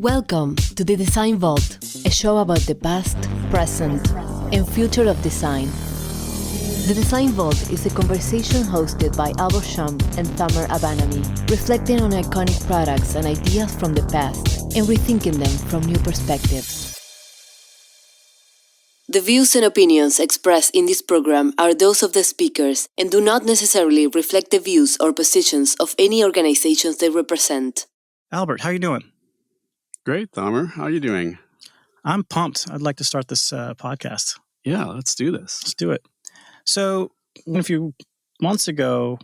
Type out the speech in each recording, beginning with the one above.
Welcome to the Design Vault, a show about the past, present, and future of design. The Design Vault is a conversation hosted by Albert Shum and Tamer Abanami, reflecting on iconic products and ideas from the past and rethinking them from new perspectives. The views and opinions expressed in this program are those of the speakers and do not necessarily reflect the views or positions of any organizations they represent. Albert, how are you doing? Great, Thamer. How are you doing? I'm pumped. I'd like to start this podcast. Yeah, let's do this. Let's do it. So, a few months ago,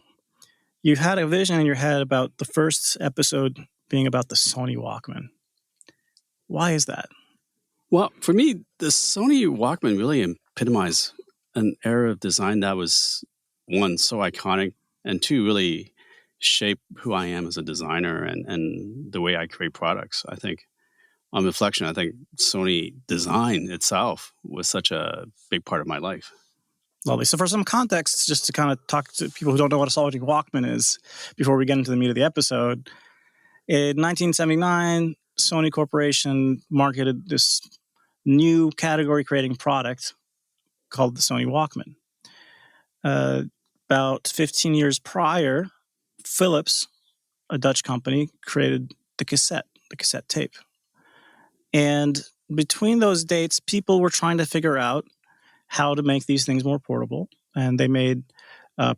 you had a vision in your head about the first episode being about the Sony Walkman. Why is that? Well, for me, the Sony Walkman really epitomized an era of design that was, one, so iconic, and two, really shaped who I am as a designer and the way I create products. I think, on reflection, I think Sony design itself was such a big part of my life. Lovely. So for some context, just to kind of talk to people who don't know what a Sony Walkman is before we get into the meat of the episode, in 1979, Sony Corporation marketed this new category-creating product called the Sony Walkman. About 15 years prior, Philips, a Dutch company, created the cassette tape. And between those dates, people were trying to figure out how to make these things more portable. And they made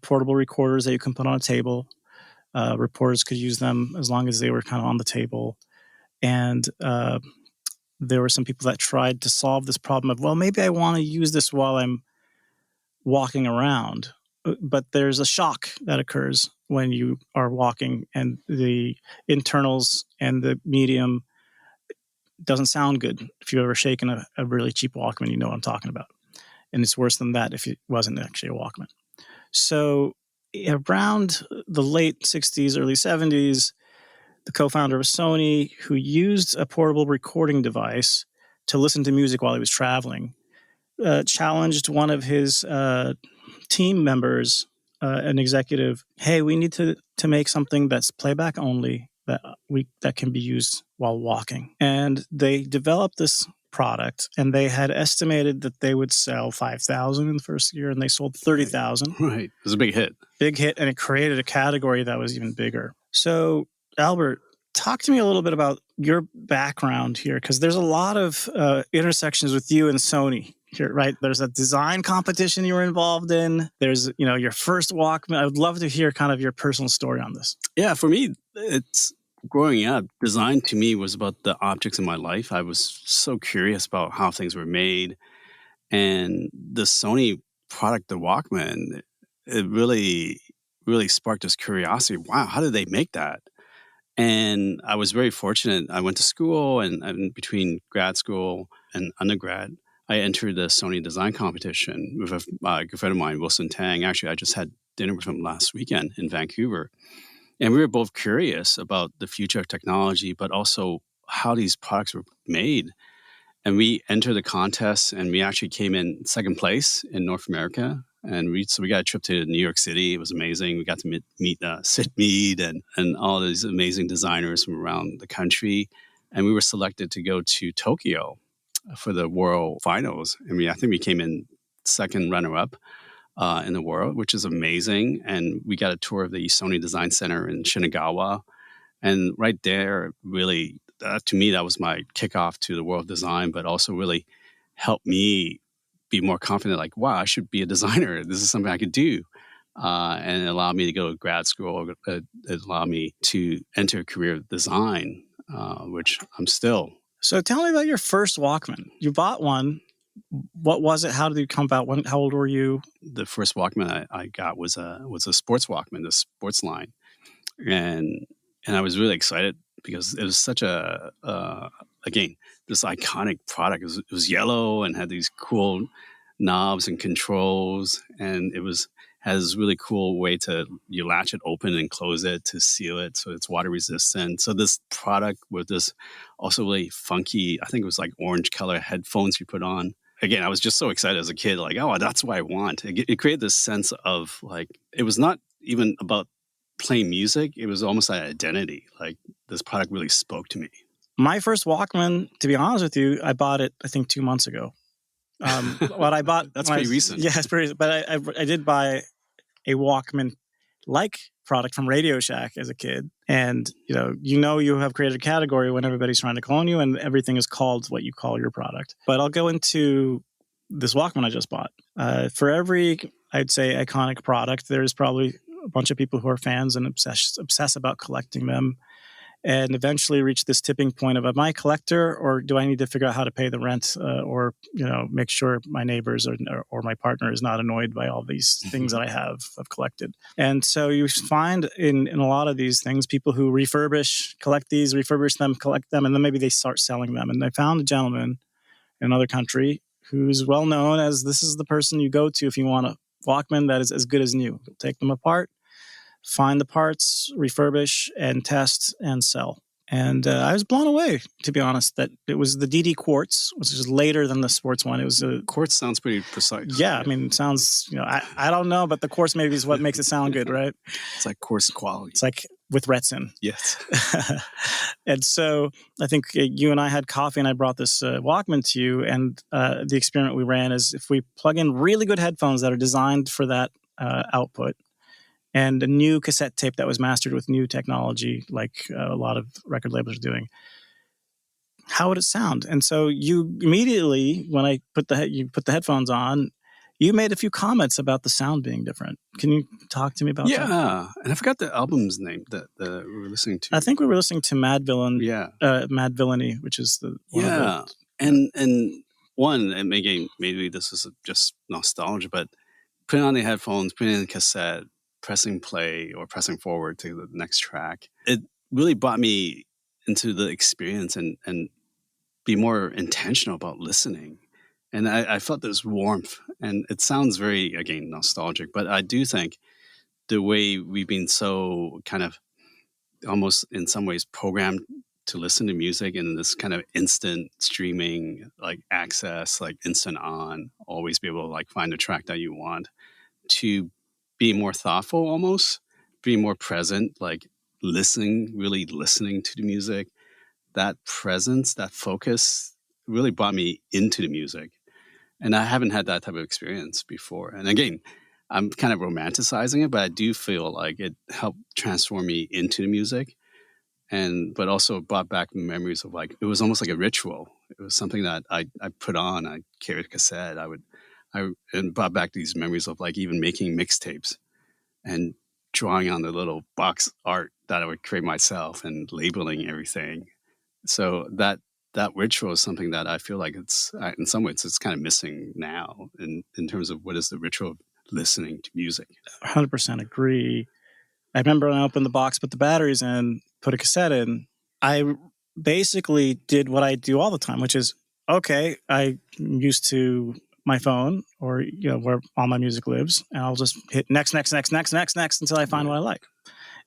portable recorders that you can put on a table. Reporters could use them as long as they were kind of on the table. And there were some people that tried to solve this problem of, well, maybe I want to use this while I'm walking around. But there's a shock that occurs when you are walking, and the internals and the medium doesn't sound good. If you've ever shaken a really cheap Walkman, you know what I'm talking about. And it's worse than that if it wasn't actually a Walkman. So around the late 60s, early 70s, the co-founder of Sony, who used a portable recording device to listen to music while he was traveling, challenged one of his team members, an executive, hey, we need to make something that's playback only, that can be used while walking. And they developed this product, and they had estimated that they would sell 5,000 in the first year, and they sold 30,000. Right. It was a big hit. Big hit, and it created a category that was even bigger. So, Albert, talk to me a little bit about your background here, because there's a lot of intersections with you and Sony here, right? There's a design competition you were involved in. There's, your first Walkman. I would love to hear kind of your personal story on this. Yeah, for me, it's growing up, design to me was about the objects in my life. I was so curious about how things were made. And the Sony product, the Walkman, it really, really sparked this curiosity. Wow, how did they make that? And I was very fortunate. I went to school, and between grad school and undergrad, I entered the Sony design competition with a good friend of mine, Wilson Tang. Actually, I just had dinner with him last weekend in Vancouver. And we were both curious about the future of technology, but also how these products were made. And we entered the contest, and we actually came in second place in North America. And we got a trip to New York City. It was amazing. We got to meet Sid Mead and all these amazing designers from around the country. And we were selected to go to Tokyo for the World Finals. I think we came in second runner-up in the world, which is amazing. And we got a tour of the Sony Design Center in Shinagawa. And right there, really, to me, that was my kickoff to the world of design, but also really helped me be more confident, like, wow, I should be a designer. This is something I could do. And it allowed me to go to grad school. It allowed me to enter a career of design, which I'm still. So tell me about your first Walkman. You bought one. What was it? How did it come about? How old were you? The first Walkman I got was a sports Walkman, the sports line. And I was really excited because it was such again, this iconic product. It was yellow and had these cool knobs and controls, and it has this really cool way you latch it open and close it to seal it so it's water resistant. So this product with this also really funky, I think it was like orange color headphones you put on. Again, I was just so excited as a kid, like, oh, that's what I want. It created this sense of, like, it was not even about playing music. It was almost an identity. Like, this product really spoke to me. My first Walkman, to be honest with you, I bought it, I think, 2 months ago. What I bought... That's pretty recent. Yeah, it's pretty... But I did buy a Walkman-like product from Radio Shack as a kid. And, you have created a category when everybody's trying to clone you, and everything is called what you call your product. But I'll go into this Walkman I just bought. For every, I'd say, iconic product, there's probably a bunch of people who are fans and obsess about collecting them, and eventually reach this tipping point of, am I a collector, or do I need to figure out how to pay the rent, or make sure my neighbors or my partner is not annoyed by all these things that I have collected. And so you find in a lot of these things, people who refurbish them, collect them, and then maybe they start selling them. And I found a gentleman in another country who's well known as, this is the person you go to if you want a Walkman that is as good as new. You'll take them apart, find the parts, refurbish, and test and sell. And I was blown away, to be honest, that it was the DD Quartz, which is later than the sports one. It was a Quartz sounds pretty precise. Yeah, I mean, it sounds, I don't know, but the quartz maybe is what makes it sound good, right? It's like quartz quality. It's like with Retsin. Yes. And so I think you and I had coffee, and I brought this Walkman to you. And the experiment we ran is, if we plug in really good headphones that are designed for that output, and a new cassette tape that was mastered with new technology, like a lot of record labels are doing, how would it sound? And so you immediately, when I put the headphones on, you made a few comments about the sound being different. Can you talk to me about that? Yeah, and I forgot the album's name that we were listening to. I think we were listening to Mad Villain. Yeah, Mad Villainy, which is the and one, and maybe this is just nostalgia, but putting on the headphones, putting in the cassette, pressing play or pressing forward to the next track, it really brought me into the experience and be more intentional about listening. And I felt this warmth, and it sounds very, again, nostalgic, but I do think the way we've been so kind of almost in some ways programmed to listen to music in this kind of instant streaming, like access, like instant on, always be able to like find a track that you want, to be more thoughtful, almost be more present, like really listening to the music. That presence, that focus really brought me into the music. And I haven't had that type of experience before. And again, I'm kind of romanticizing it, but I do feel like it helped transform me into the music. But also brought back memories of, like, it was almost like a ritual. It was something that I put on, I carried a cassette, and brought back these memories of, like, even making mixtapes and drawing on the little box art that I would create myself and labeling everything. So that ritual is something that I feel like it's, in some ways, it's kind of missing now in terms of what is the ritual of listening to music. 100% agree. I remember when I opened the box, put the batteries in, put a cassette in, I basically did what I do all the time, which is, okay, I'm used to my phone or, where all my music lives, and I'll just hit next until I find what I like.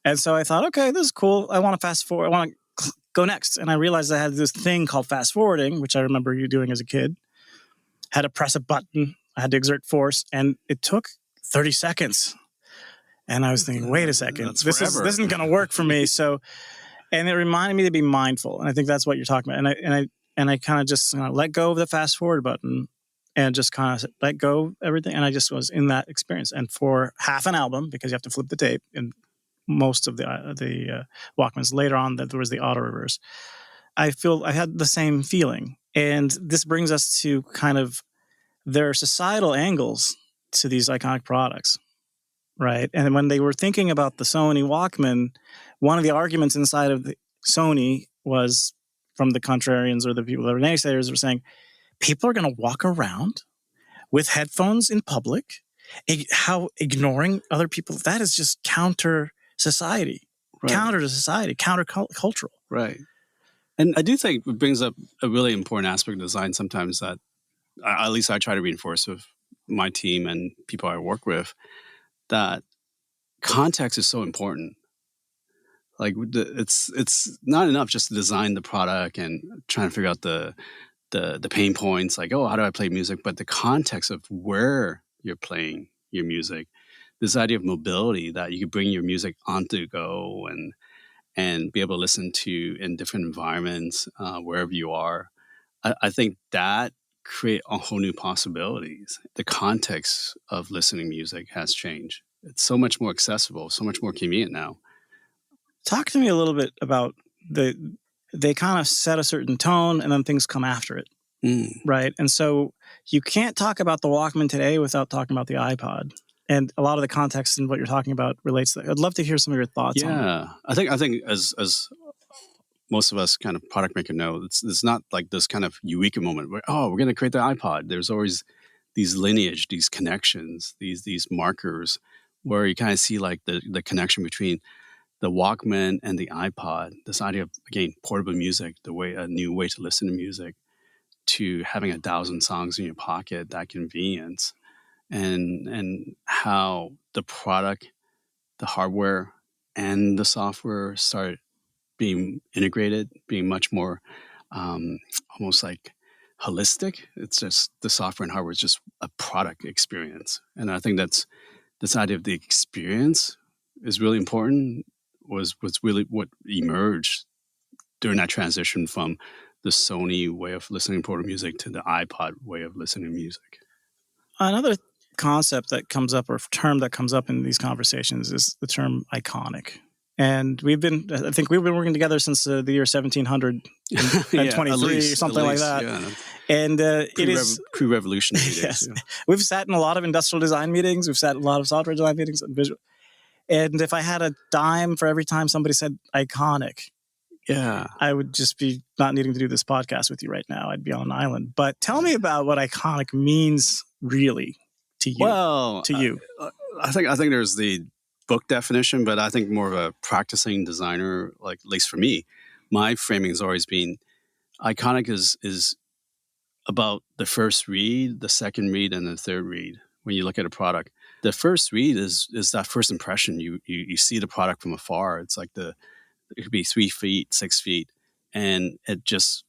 And so I thought, okay, this is cool. I want to fast forward. I want to go next. And I realized I had this thing called fast forwarding, which I remember you doing as a kid. Had to press a button. I had to exert force, and it took 30 seconds. And I was thinking, wait a second, this isn't going to work for me. So, and it reminded me to be mindful. And I think that's what you're talking about. And I kind of just let go of the fast forward button and just kind of let go of everything. And I just was in that experience. And for half an album, because you have to flip the tape in most of the Walkmans, later on that there was the auto reverse, I had the same feeling. And this brings us to kind of their societal angles to these iconic products. Right. And when they were thinking about the Sony Walkman, one of the arguments inside of the Sony was, from the contrarians or the people that are naysayers, were saying, people are going to walk around with headphones in public, how ignoring other people, that is just counter society, right. Counter to society, counter cultural. Right. And I do think it brings up a really important aspect of design sometimes that at least I try to reinforce with my team and people I work with, that context is so important. Like, it's not enough just to design the product and trying to figure out the pain points, like, oh, how do I play music? But the context of where you're playing your music, this idea of mobility, that you could bring your music on to go and be able to listen to in different environments, wherever you are. I think that create a whole new possibilities. The context of listening music has changed. It's so much more accessible, so much more convenient now. Talk to me a little bit about they kind of set a certain tone and then things come after it. Right. And so you can't talk about the Walkman today without talking about the iPod. And a lot of the context and what you're talking about relates to that. I'd love to hear some of your thoughts on that. Yeah. I think as most of us kind of product maker know, it's not like this kind of eureka moment where, oh, we're going to create the iPod. There's always these lineage, these connections, these markers where you kind of see like the connection between the Walkman and the iPod. This idea of, again, portable music, a new way to listen to music, to having 1,000 songs in your pocket, that convenience, and how the product, the hardware, and the software started being integrated, being much more almost like holistic. It's just the software and hardware is just a product experience. And I think that's this idea of the experience is really important, was really what emerged during that transition from the Sony way of listening to portable music to the iPod way of listening to music. Another concept that comes up, or term that comes up in these conversations, is the term iconic. And I think we've been working together since the year 1700 and Yeah, 23, something like that. Yeah. And it is pre-revolutionary days. Yes. Yeah. We've sat in a lot of industrial design meetings. We've sat in a lot of software design meetings. And if I had a dime for every time somebody said iconic, Yeah, I would just be not needing to do this podcast with you right now. I'd be on an island. But tell me about what iconic means really to you. Well, I think there's the book definition, but I think more of a practicing designer, like at least for me, my framing has always been iconic is about the first read, the second read, and the third read. When you look at a product, the first read is that first impression. You see the product from afar. It's like it could be 3 feet, 6 feet, and it just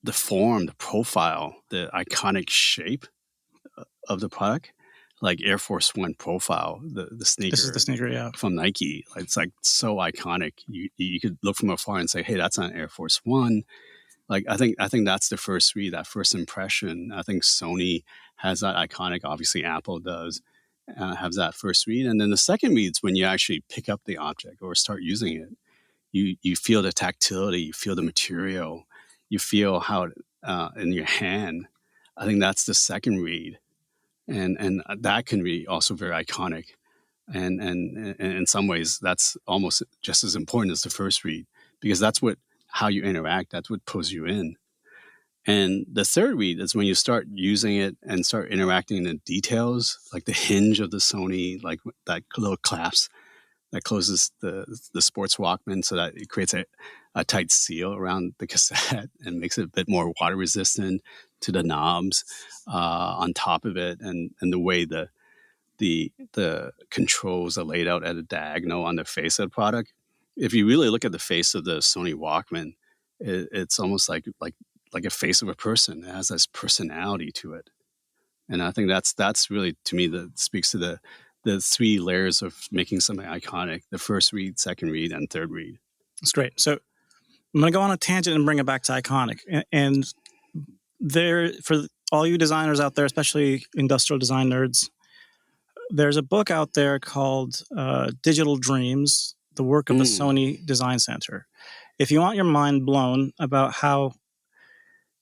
the form, the profile, the iconic shape of the product, like Air Force One profile, the sneaker. This is the sneaker, yeah, from Nike. It's like so iconic. You could look from afar and say, "Hey, that's not Air Force One." Like I think that's the first read, that first impression. I think Sony has that iconic. Obviously, Apple does have that first read, and then the second read is when you actually pick up the object or start using it. You feel the tactility, you feel the material, you feel how in your hand. I think that's the second read, and that can be also very iconic. And in some ways, that's almost just as important as the first read, because that's how you interact. That's what pulls you in. And the third read is when you start using it and start interacting in the details, like the hinge of the Sony, like that little clasp that closes the sports Walkman so that it creates a tight seal around the cassette and makes it a bit more water resistant, to the knobs on top of it, and the way the controls are laid out at a diagonal on the face of the product. If you really look at the face of the Sony Walkman, it's almost like a face of a person. It has this personality to it, and I think that's really, to me, that speaks to the three layers of making something iconic: the first read, second read, and third read. That's great. So I'm going to go on a tangent and bring it back to iconic. And there, for all you designers out there, especially industrial design nerds, there's a book out there called Digital Dreams, the work of the Sony Design Center. If you want your mind blown about how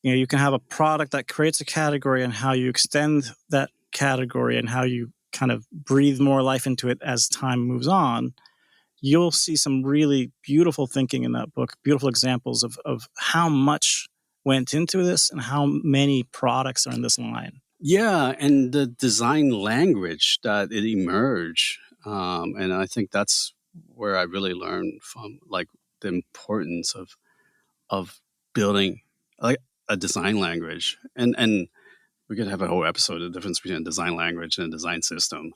you can have a product that creates a category and how you extend that category and how you kind of breathe more life into it as time moves on, you'll see some really beautiful thinking in that book, beautiful examples of how much went into this and how many products are in this line. Yeah, and the design language that it emerged, and I think that's where I really learned from, like, the importance of building like a design language, and we could have a whole episode of the difference between a design language and a design system,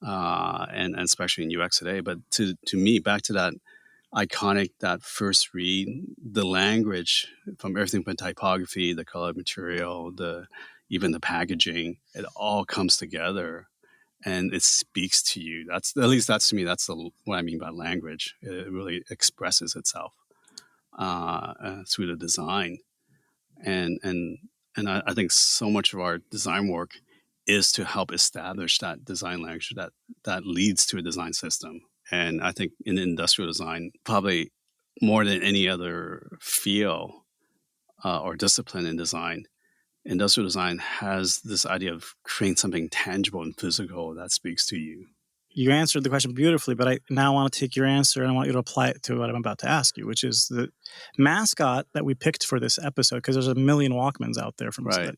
and especially in UX today. But to me, back to that iconic, that first read, the language, from everything from typography, the color material, even the packaging, it all comes together and it speaks to you. That's at least that's to me. That's what I mean by language. It really expresses itself through the design, and I think so much of our design work is to help establish that design language that leads to a design system. And I think in industrial design, probably more than any other field or discipline in design, industrial design has this idea of creating something tangible and physical that speaks to you. You answered the question beautifully, but I now want to take your answer and I want you to apply it to what I'm about to ask you, which is the mascot that we picked for this episode, because there's a million Walkmans out there from Right.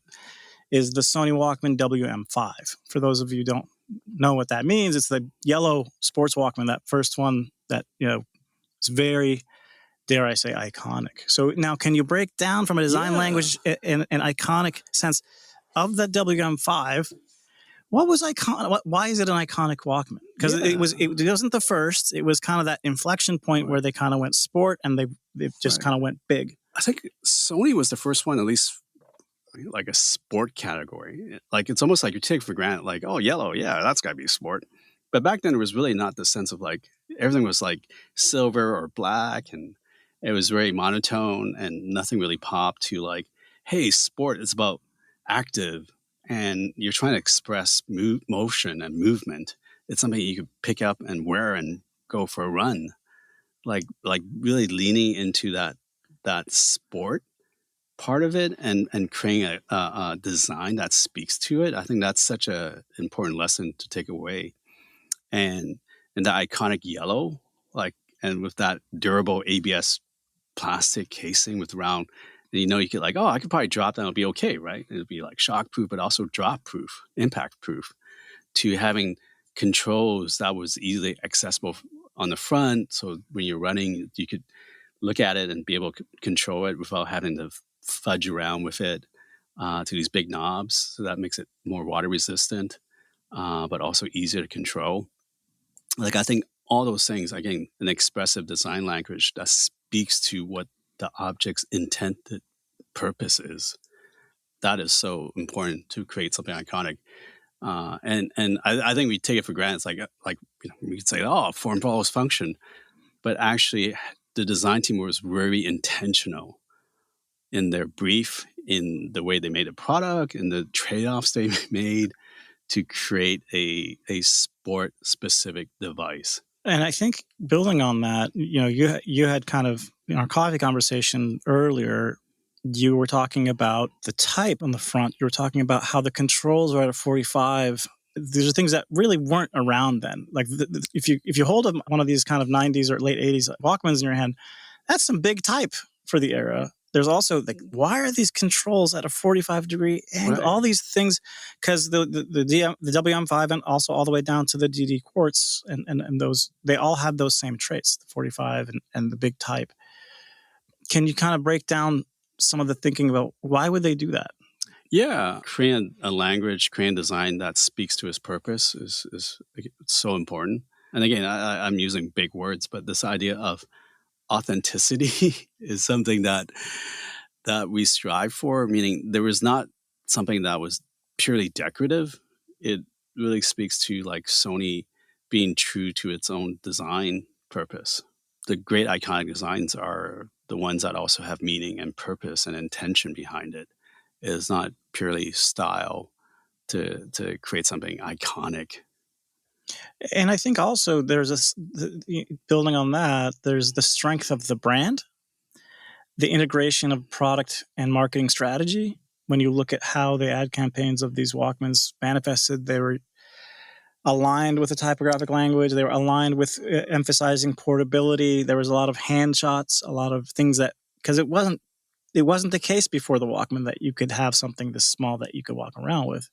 is the Sony Walkman WM5. For those of you who don't know what that means, it's the yellow sports Walkman, that first one that, is very, dare I say, iconic. So now, can you break down from a design language in an iconic sense of the WM5? What was iconic? Why is it an iconic Walkman? Because it wasn't the first. It was kind of that inflection point where they kind of went sport and they just kind of went big. I think Sony was the first one, at least like a sport category. Like it's almost like you take for granted, like, oh, yellow, yeah, that's got to be sport. But back then, it was really not the sense of like everything was like silver or black, and it was very monotone, and nothing really popped to like, hey, sport is about active, and you're trying to express motion and movement. It's something you could pick up and wear and go for a run, like really leaning into that sport part of it and creating a design that speaks to it. I think that's such a important lesson to take away. And the iconic yellow, like, and with that durable ABS plastic casing with round, you could like, oh, I could probably drop that, it'll be okay, right? It'll be like shock proof, but also drop proof, impact proof, to having controls that was easily accessible on the front. So when you're running, you could look at it and be able to control it without having to fudge around with it to these big knobs. So that makes it more water resistant, but also easier to control. Like, I think all those things, again, an expressive design language that speaks to what the object's intended purpose is. That is so important to create something iconic. And I think we take it for granted. It's like we could say, oh, form follows function. But actually, the design team was very intentional in their brief, in the way they made a product, in the trade-offs they made to create a sport-specific device. And I think building on that, you had kind of, in our coffee conversation earlier, you were talking about the type on the front. You were talking about how the controls are at a 45. These are things that really weren't around then. Like if you hold one of these kind of 90s or late 80s Walkmans in your hand, that's some big type for the era. There's also like, why are these controls at a 45-degree angle? Right. All these things, because the WM5 and also all the way down to the DD Quartz and those, they all have those same traits, the 45 and the big type. Can you kind of break down some of the thinking about why would they do that? Yeah, creating a language, creating design that speaks to its purpose is so important. And again, I'm using big words, but this idea of authenticity is something that we strive for, meaning there was not something that was purely decorative. It really speaks to like Sony being true to its own design purpose. The great iconic designs are the ones that also have meaning and purpose and intention behind it. It is not purely style to create something iconic. And I think also there's building on that, there's the strength of the brand, the integration of product and marketing strategy. When you look at how the ad campaigns of these Walkmans manifested, they were aligned with the typographic language. They were aligned with emphasizing portability. There was a lot of hand shots, a lot of things that, because it wasn't the case before the Walkman that you could have something this small that you could walk around with.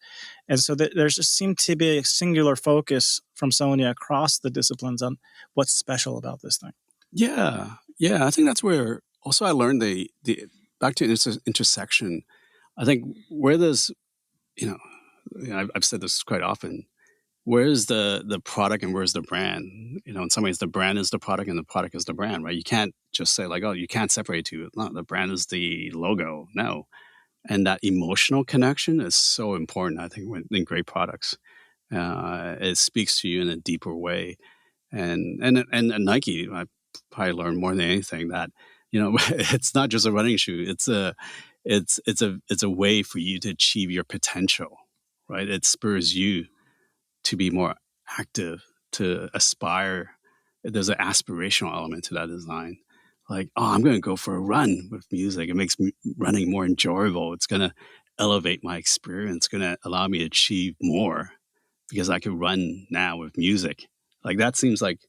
And so there just seemed to be a singular focus from Sony across the disciplines on what's special about this thing. Yeah. I think that's where also I learned the back to intersection. I think where there's, I've said this quite often, where's the product and where's the brand? In some ways, the brand is the product and the product is the brand, right? You can't just say like, oh, you can't separate two. No, the brand is the logo. No. And that emotional connection is so important, I think, in great products. It speaks to you in a deeper way. And Nike, I probably learned more than anything that, it's not just a running shoe. It's a way for you to achieve your potential, right? It spurs you to be more active, to aspire. There's an aspirational element to that design. Like, oh, I'm going to go for a run with music. It makes running more enjoyable. It's going to elevate my experience. It's going to allow me to achieve more because I can run now with music. Like, that seems like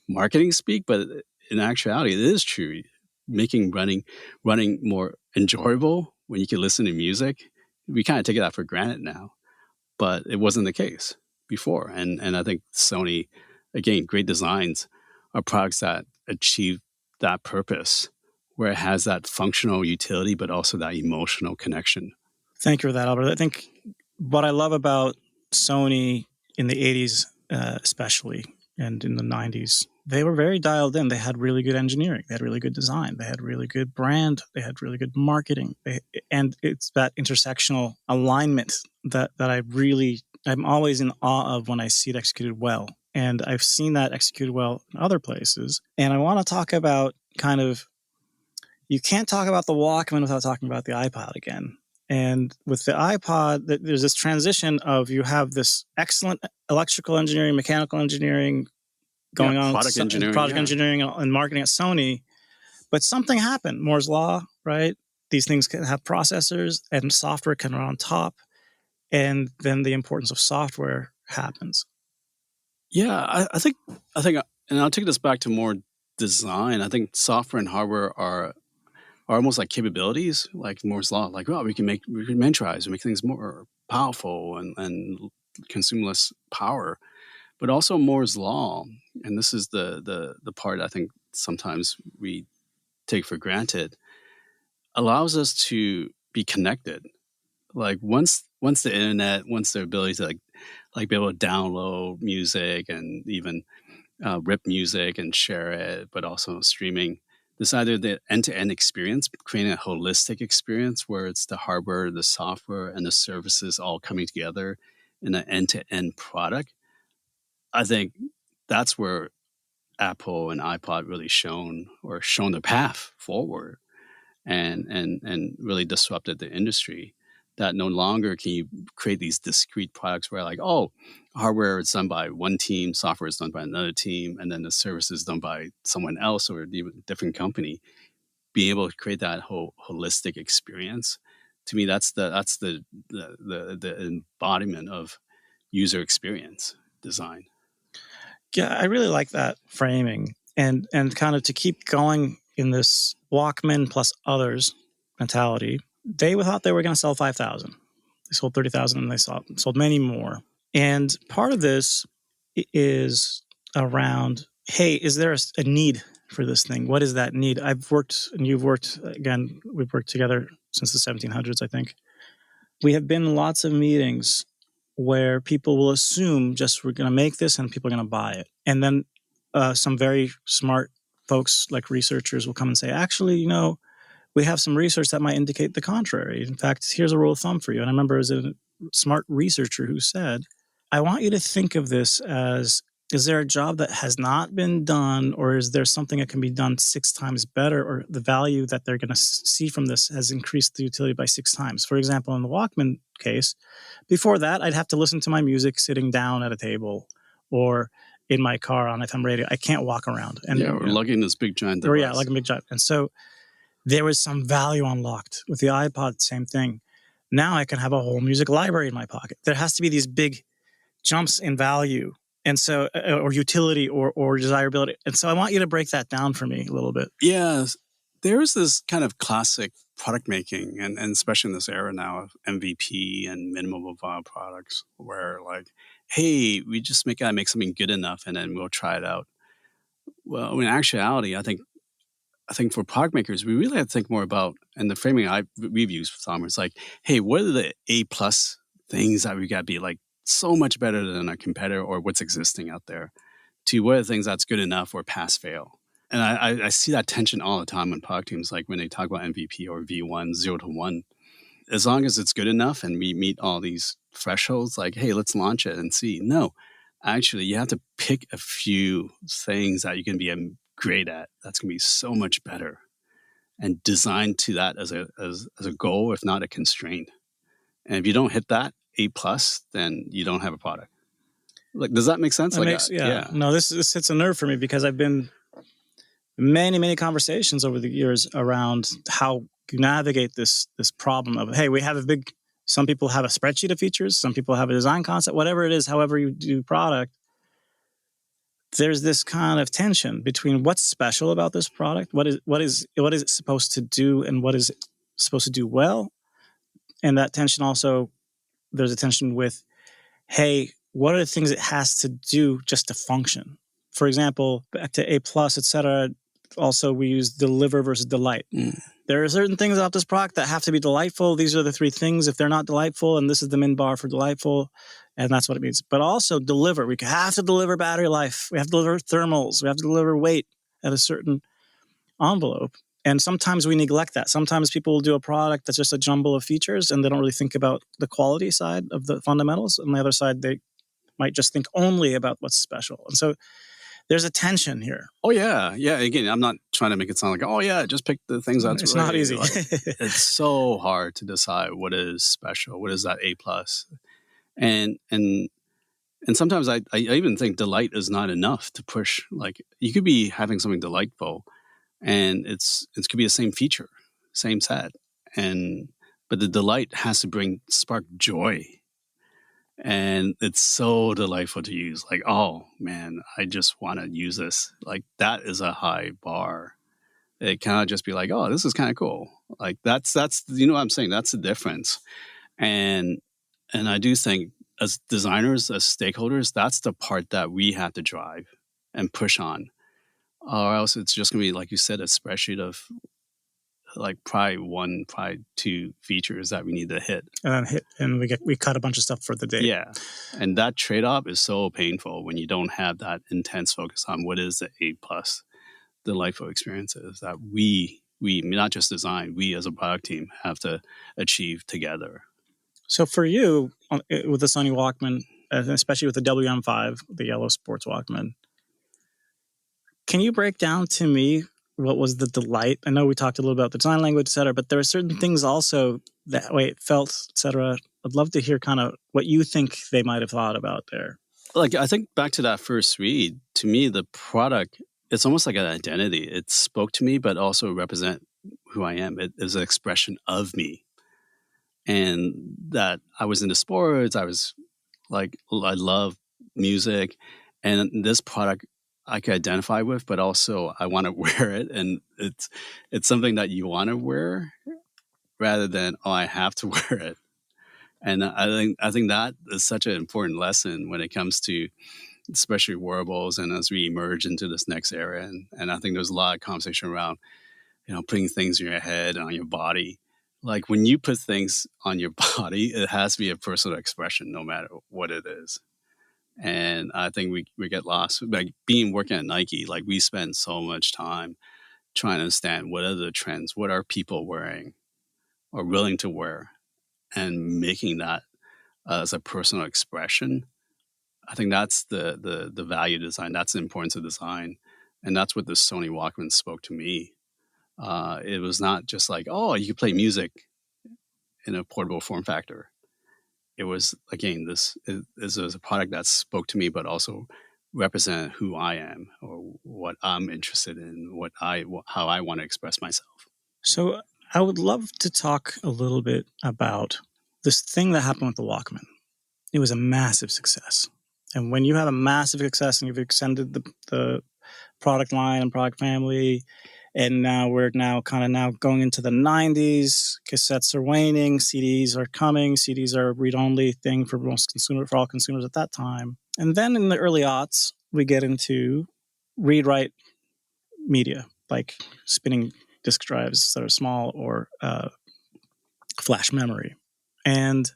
marketing speak, but in actuality, it is true. Making running more enjoyable when you can listen to music, we kind of take that for granted now, but it wasn't the case before. And I think Sony, again, great designs are products that achieve that purpose, where it has that functional utility, but also that emotional connection. Thank you for that, Albert. I think what I love about Sony in the 80s, especially, and in the 90s, they were very dialed in. They had really good engineering. They had really good design. They had really good brand. They had really good marketing. And it's that intersectional alignment that I'm always in awe of when I see it executed well. And I've seen that executed well in other places. And I want to talk about you can't talk about the Walkman without talking about the iPod again. And with the iPod, there's this transition of you have this excellent electrical engineering, mechanical engineering going on, product engineering and marketing at Sony. But something happened, Moore's Law, right? These things can have processors and software can run on top. And then the importance of software happens. Yeah, I think, and I'll take this back to more design. I think software and hardware are almost like capabilities, like Moore's Law. Like, well, we can miniaturize and make things more powerful and consume less power. But also Moore's Law, and this is the part I think sometimes we take for granted, allows us to be connected. Like once the internet, once the ability to like be able to download music and even rip music and share it, but also streaming. This either the end-to-end experience, creating a holistic experience where it's the hardware, the software, and the services all coming together in an end-to-end product. I think that's where Apple and iPod really shown the path forward and really disrupted the industry. That no longer can you create these discrete products where like, oh, hardware is done by one team, software is done by another team, and then the service is done by someone else or a different company. Being able to create that whole holistic experience, to me, that's the embodiment of user experience design. Yeah, I really like that framing and kind of to keep going in this Walkman plus others mentality. They thought they were going to sell 5,000. They sold 30,000 and they sold many more. And part of this is around, hey, is there a need for this thing? What is that need? I've worked and you've worked, again, we've worked together since the 1700s, I think. We have been in lots of meetings where people will assume just we're going to make this and people are going to buy it. And then some very smart folks like researchers will come and say, actually, we have some research that might indicate the contrary. In fact, here's a rule of thumb for you. And I remember there was a smart researcher who said, I want you to think of this as, is there a job that has not been done, or is there something that can be done 6 times better, or the value that they're going to see from this has increased the utility by 6 times? For example, in the Walkman case, before that, I'd have to listen to my music sitting down at a table or in my car on FM radio. I can't walk around. And we're lugging this big giant device. Yeah, like a big giant. And so there was some value unlocked. With the iPod, same thing. Now I can have a whole music library in my pocket. There has to be these big jumps in value, and so or utility or desirability. And so I want you to break that down for me a little bit. Yeah, there's this kind of classic product making, and especially in this era now of MVP and minimum viable products, where like, hey, we just gotta make something good enough, and then we'll try it out. Well, in actuality, I think for product makers, we really have to think more about, and the framing we've used for Summer is like, hey, what are the A+ things that we got to be like so much better than our competitor or what's existing out there, to what are the things that's good enough or pass fail. And I see that tension all the time on product teams, like when they talk about MVP or V1, 0 to 1. as long as it's good enough and we meet all these thresholds, like, hey, let's launch it and see. No, actually, you have to pick a few things that you can be great at. That's going to be so much better, and design to that as a goal, if not a constraint. And if you don't hit that A+, then you don't have a product. Like, does that make sense? That like, makes, yeah. No, this hits a nerve for me because I've been many conversations over the years around how you navigate this problem of, hey, we have some people have a spreadsheet of features, some people have a design concept, whatever it is, however you do product. There's this kind of tension between what's special about this product, what is it supposed to do, and what is it supposed to do well. And that tension also, there's a tension with, hey, what are the things it has to do just to function? For example, back to A+, et cetera, also we use deliver versus delight. There are certain things about this product that have to be delightful. These are the three things. If they're not delightful, and this is the min bar for delightful, and that's what it means. But also deliver. We have to deliver battery life. We have to deliver thermals. We have to deliver weight at a certain envelope. And sometimes we neglect that. Sometimes people will do a product that's just a jumble of features, and they don't really think about the quality side of the fundamentals. On the other side, they might just think only about what's special. And so there's a tension here. Oh, yeah. Yeah. Again, I'm not trying to make it sound like, oh, yeah, just pick the things that's It's really, not easy. like, it's so hard to decide what is special, what is that A+. And sometimes I even think delight is not enough to push. Like, you could be having something delightful, and it could be the same feature, same set. But the delight has to spark joy. And it's so delightful to use. Like, oh man, I just want to use this. Like, that is a high bar. It cannot just be like, oh, this is kind of cool. Like, that's you know what I'm saying? That's the difference. And I do think as designers, as stakeholders, that's the part that we have to drive and push on. Or else it's just gonna be, like you said, a spreadsheet of like probably two features that we need to hit. And we cut a bunch of stuff for the day. Yeah. And that trade-off is so painful when you don't have that intense focus on what is the A+, delightful experiences that we not just design, we as a product team have to achieve together. So for you, with the Sony Walkman, especially with the WM5, the yellow sports Walkman, can you break down to me what was the delight? I know we talked a little about the design language, et cetera, but there are certain things also that way it felt, et cetera. I'd love to hear kind of what you think they might have thought about there. Like, I think back to that first read, to me, the product, it's almost like an identity. It spoke to me, but also represent who I am. It is an expression of me. And that I was into sports. I was like, I love music. And this product I can identify with, but also I want to wear it. And it's something that you want to wear rather than, oh, I have to wear it. And I think that is such an important lesson when it comes to especially wearables and as we emerge into this next era. And I think there's a lot of conversation around, putting things in your head and on your body. Like, when you put things on your body, it has to be a personal expression no matter what it is. And I think we get lost. Like, working at Nike, like, we spend so much time trying to understand what are the trends, what are people wearing or willing to wear, and making that as a personal expression. I think that's the value of design. That's the importance of design. And that's what the Sony Walkman spoke to me. It was not just like, oh, you play music in a portable form factor. It was, again, this is a product that spoke to me, but also represent who I am or what I'm interested in, how I want to express myself. So I would love to talk a little bit about this thing that happened with the Walkman. It was a massive success. And when you have a massive success and you've extended the product line and product family, and now we're kind of going into the 90s, cassettes are waning, CDs are coming, CDs are a read-only thing for all consumers at that time. And then in the early aughts, we get into read-write media, like spinning disk drives that are small or flash memory, and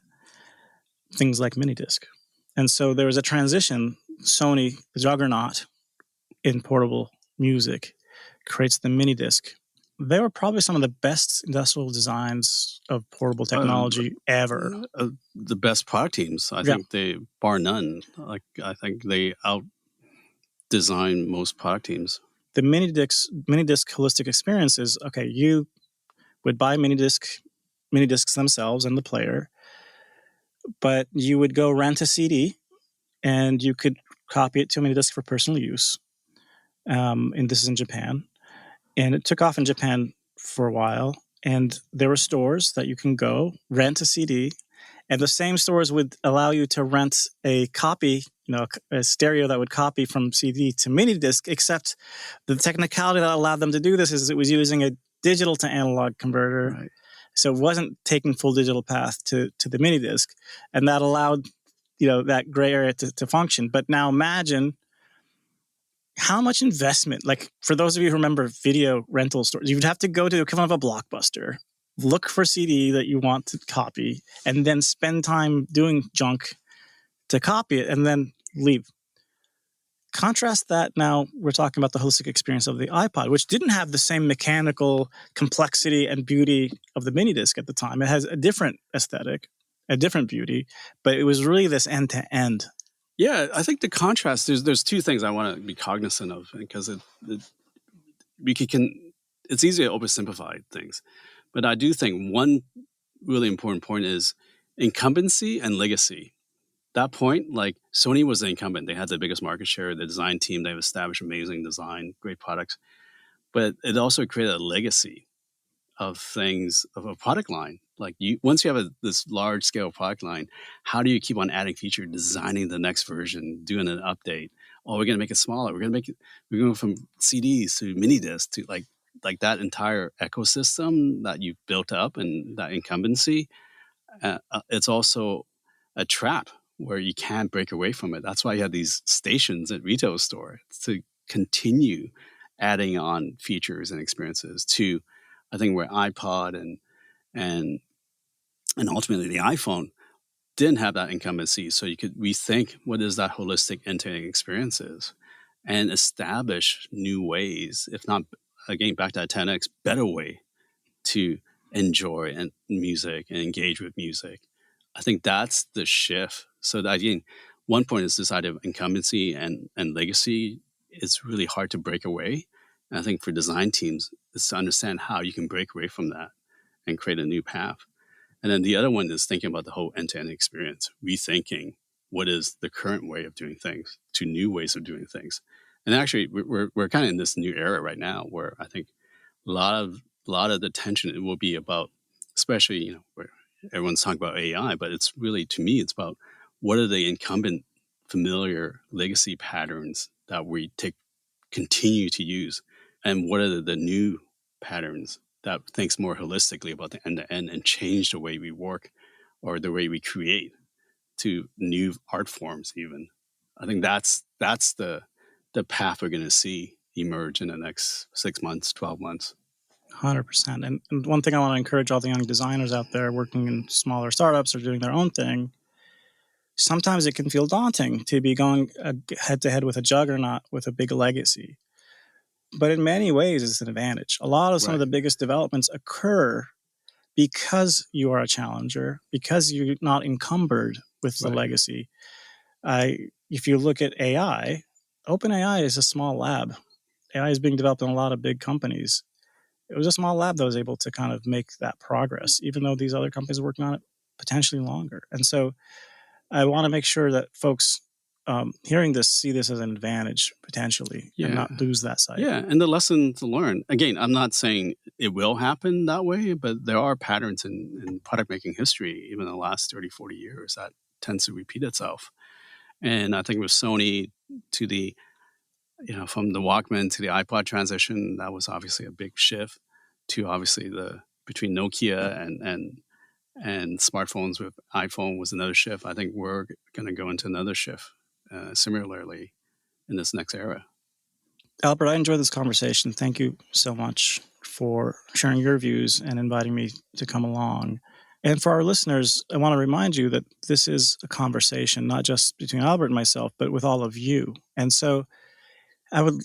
things like Minidisc. And so there was a transition. Sony, the juggernaut in portable music, creates the Minidisc. they were probably some of the best industrial designs of portable technology ever. The best product teams, I think they, bar none. Like I think they out-design most product teams. The Minidisc holistic experience is, okay, you would buy Minidiscs themselves and the player, but you would go rent a CD and you could copy it to a Minidisc for personal use. And this is in Japan. And it took off in Japan for a while. And there were stores that you can go rent a CD, and the same stores would allow you to rent a copy, a stereo that would copy from CD to Minidisc, except the technicality that allowed them to do this is it was using a digital to analog converter. Right. So it wasn't taking full digital path to the Minidisc, and that allowed, that gray area to function. But now imagine how much investment, like for those of you who remember video rental stores, you would have to go to the equivalent of a Blockbuster, look for CD that you want to copy, and then spend time doing junk to copy it and then leave. Contrast that now, we're talking about the holistic experience of the iPod, which didn't have the same mechanical complexity and beauty of the Minidisc at the time. It has a different aesthetic, a different beauty, but it was really this end-to-end. Yeah, I think the contrast, there's two things I want to be cognizant of, because it's easy to oversimplify things. But I do think one really important point is incumbency and legacy. That point, like Sony was the incumbent. They had the biggest market share, the design team, they've established amazing design, great products. But it also created a legacy of things, of a product line. Like once you have this large scale product line, how do you keep on adding feature, designing the next version, doing an update? Oh, we're going to make it smaller. We're going from CDs to mini discs to like that entire ecosystem that you've built up and that incumbency. It's also a trap where you can't break away from it. That's why you have these stations at retail store to continue adding on features and experiences to, I think, where iPod and ultimately the iPhone didn't have that incumbency. So you could rethink what is that holistic end-to-end experience is and establish new ways, if not, again, back to that 10x, better way to enjoy and music and engage with music. I think that's the shift. So that, again, one point is this idea of incumbency and legacy. It's really hard to break away. And I think for design teams, it's to understand how you can break away from that and create a new path. And then the other one is thinking about the whole end-to-end experience, rethinking what is the current way of doing things to new ways of doing things. And actually, we're kind of in this new era right now where I think a lot of the tension will be about, especially, where everyone's talking about AI, but it's really, to me, it's about what are the incumbent familiar legacy patterns that we continue to use, and what are the new patterns that thinks more holistically about the end-to-end and change the way we work or the way we create to new art forms even. I think that's the path we're going to see emerge in the next 6 months, 12 months. 100%. And one thing I want to encourage all the young designers out there working in smaller startups or doing their own thing, sometimes it can feel daunting to be going head-to-head with a juggernaut with a big legacy. But in many ways, it's an advantage. A lot of some of the biggest developments occur because you are a challenger, because you're not encumbered with the legacy. If you look at AI, OpenAI is a small lab. AI is being developed in a lot of big companies. It was a small lab that was able to kind of make that progress, even though these other companies are working on it potentially longer. And so I want to make sure that folks hearing this see this as an advantage potentially and not lose that sight. Yeah, and the lesson to learn. Again, I'm not saying it will happen that way, but there are patterns in product making history, even in the last 30, 40 years, that tends to repeat itself. And I think with Sony to the, from the Walkman to the iPod transition, that was obviously a big shift to obviously between Nokia and smartphones with iPhone was another shift. I think we're going to go into another shift similarly in this next era. Albert, I enjoyed this conversation. Thank you so much for sharing your views and inviting me to come along. And for our listeners, I want to remind you that this is a conversation, not just between Albert and myself, but with all of you. And so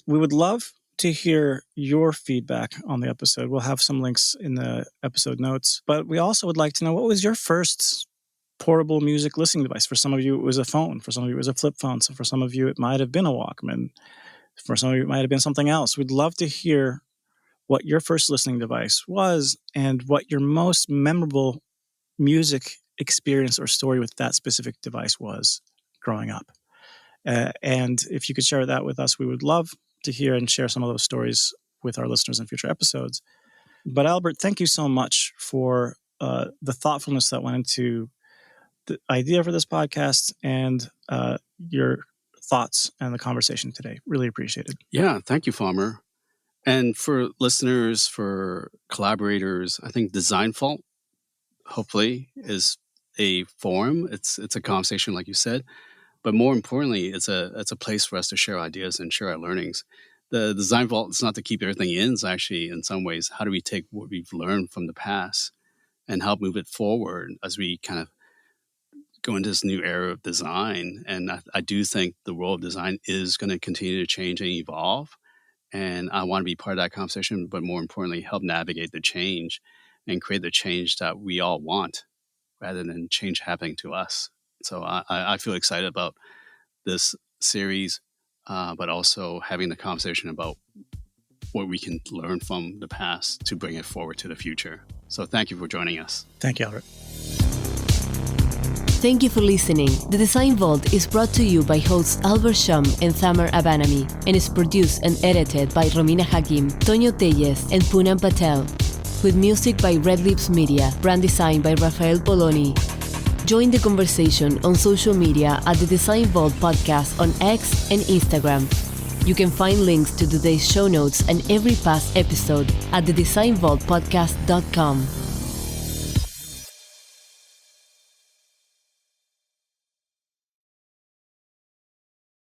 we would love to hear your feedback on the episode. We'll have some links in the episode notes. But we also would like to know, what was your first portable music listening device? For some of you, it was a phone. For some of you, it was a flip phone. So for some of you, it might have been a Walkman. For some of you, it might have been something else. We'd love to hear what your first listening device was and what your most memorable music experience or story with that specific device was growing up. And if you could share that with us, we would love to hear and share some of those stories with our listeners in future episodes. But Albert, thank you so much for the thoughtfulness that went into the idea for this podcast and your thoughts and the conversation today. Really appreciate it. Yeah, thank you, Farmer. And for listeners, for collaborators, I think Design Vault, hopefully, is a forum. It's a conversation, like you said. But more importantly, it's a place for us to share ideas and share our learnings. The Design Vault is not to keep everything in. It's actually, in some ways, how do we take what we've learned from the past and help move it forward as we kind of go into this new era of design. And I do think the world of design is going to continue to change and evolve. And I want to be part of that conversation, but more importantly, help navigate the change and create the change that we all want rather than change happening to us. So I feel excited about this series, but also having the conversation about what we can learn from the past to bring it forward to the future. So thank you for joining us. Thank you, Albert. Thank you for listening. The Design Vault is brought to you by hosts Albert Shum and Thamer Abanami and is produced and edited by Romina Hakim, Tonio Telles, and Poonam Patel, with music by Red Lips Media, brand design by Rafael Poloni. Join the conversation on social media at the Design Vault Podcast on X and Instagram. You can find links to today's show notes and every past episode at thedesignvaultpodcast.com.